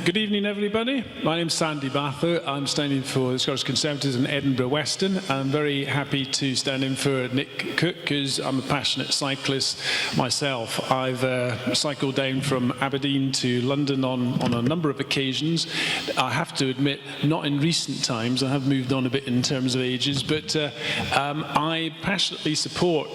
Good evening, everybody. My name's Sandy Batho. I'm standing for the Scottish Conservatives in Edinburgh Western. I'm very happy to stand in for Nick Cook because I'm a passionate cyclist myself. I've cycled down from Aberdeen to London on a number of occasions. I have to admit, not in recent times. I have moved on a bit in terms of ages, but I passionately support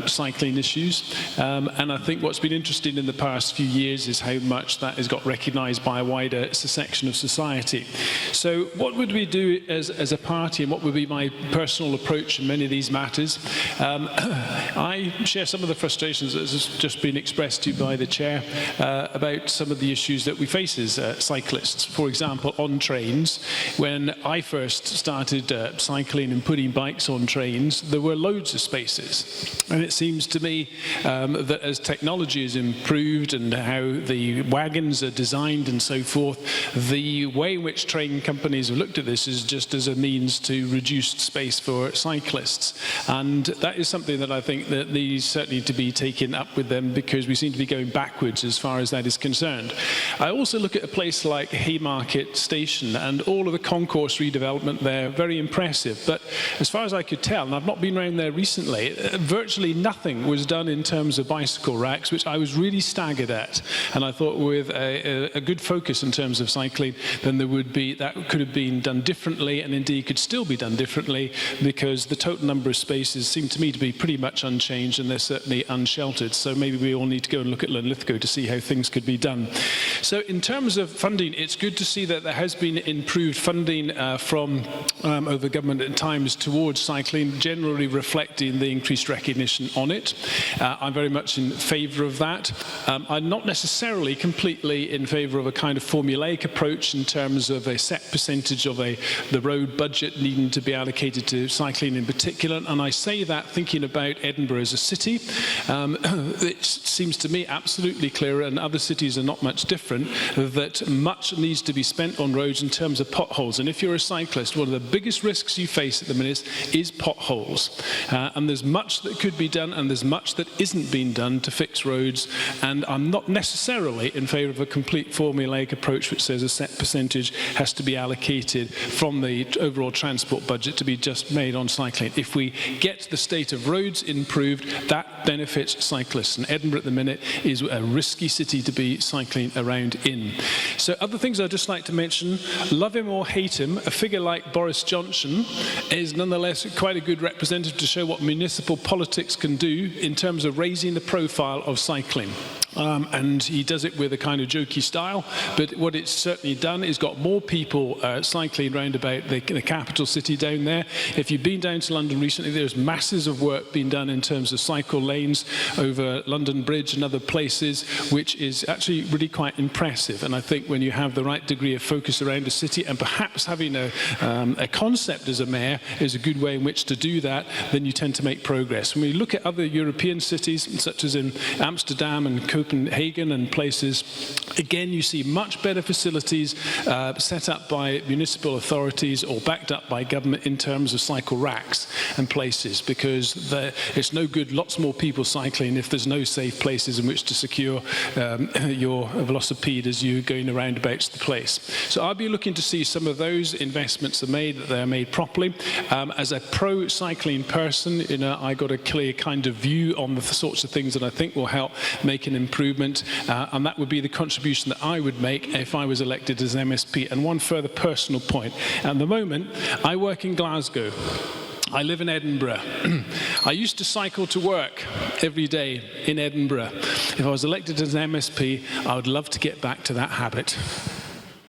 cycling issues. And I think what's been interesting in the past few years is how much that has got recognised by a wider section of society. So what would we do as a party, and what would be my personal approach in many of these matters? I share some of the frustrations that has just been expressed to you by the chair about some of the issues that we face as cyclists. For example, on trains, when I first started cycling and putting bikes on trains, there were loads of spaces. And it seems to me that as technology has improved and how the wagons are designed and so forth, the way in which train companies have looked at this is just as a means to reduce space for cyclists. And that is something that I think that needs certainly to be taken up with them, because we seem to be going backwards as far as that is concerned. I also look at a place like Haymarket Station and all of the concourse redevelopment there, very impressive. But as far as I could tell, and I've not been around there recently, virtually nothing was done in terms of bicycle racks, which I was really staggered at. And I thought with a good focus in terms of cycling, then that could have been done differently, and indeed could still be done differently, because the total number of spaces seem to me to be pretty much unchanged, and they're certainly unsheltered. So maybe we all need to go and look at Linlithgow to see how things could be done. So in terms of funding, it's good to see that there has been improved funding from over government at times towards cycling, generally reflecting the increased recognition on it. I'm very much in favour of that. I'm not necessarily completely in favour of a kind of formulaic approach in terms of a set percentage of the road budget needing to be allocated to cycling in particular. And I say that thinking about Edinburgh as a city. It seems to me absolutely clear, and other cities are not much different, that much needs to be spent on roads in terms of potholes. And if you're a cyclist, one of the biggest risks you face at the minute is potholes. And there's much that could be done, and there's much that isn't being done to fix roads. And I'm not necessarily in favour of a complete formulaic approach which says a set percentage has to be allocated from the overall transport budget to be just made on cycling. If we get the state of roads improved, that benefits cyclists. And Edinburgh at the minute is a risky city to be cycling around in. So other things I'd just like to mention, love him or hate him, a figure like Boris Johnson is nonetheless quite a good representative to show what municipal politics can do in terms of raising the profile of cycling. And he does it with a kind of jokey style, but what it's certainly done is got more people cycling around about the capital city down there. If you've been down to London recently, there's masses of work being done in terms of cycle lanes over London Bridge and other places, which is actually really quite impressive. And I think when you have the right degree of focus around a city, and perhaps having a concept as a mayor is a good way in which to do that, then you tend to make progress. When we look at other European cities, such as in Amsterdam and Copenhagen and places, again you see much better facilities set up by municipal authorities or backed up by government in terms of cycle racks and places, because it's no good lots more people cycling if there's no safe places in which to secure your velocipede as you're going around about the place. So I'll be looking to see some of those investments are made, that they're made properly. As a pro-cycling person, I got a clear kind of view on the sorts of things that I think will help make an improvement, and that would be the contribution that I would make if I was elected as an MSP. And one further personal point. At the moment, I work in Glasgow. I live in Edinburgh. I used to cycle to work every day in Edinburgh. If I was elected as an MSP, I would love to get back to that habit.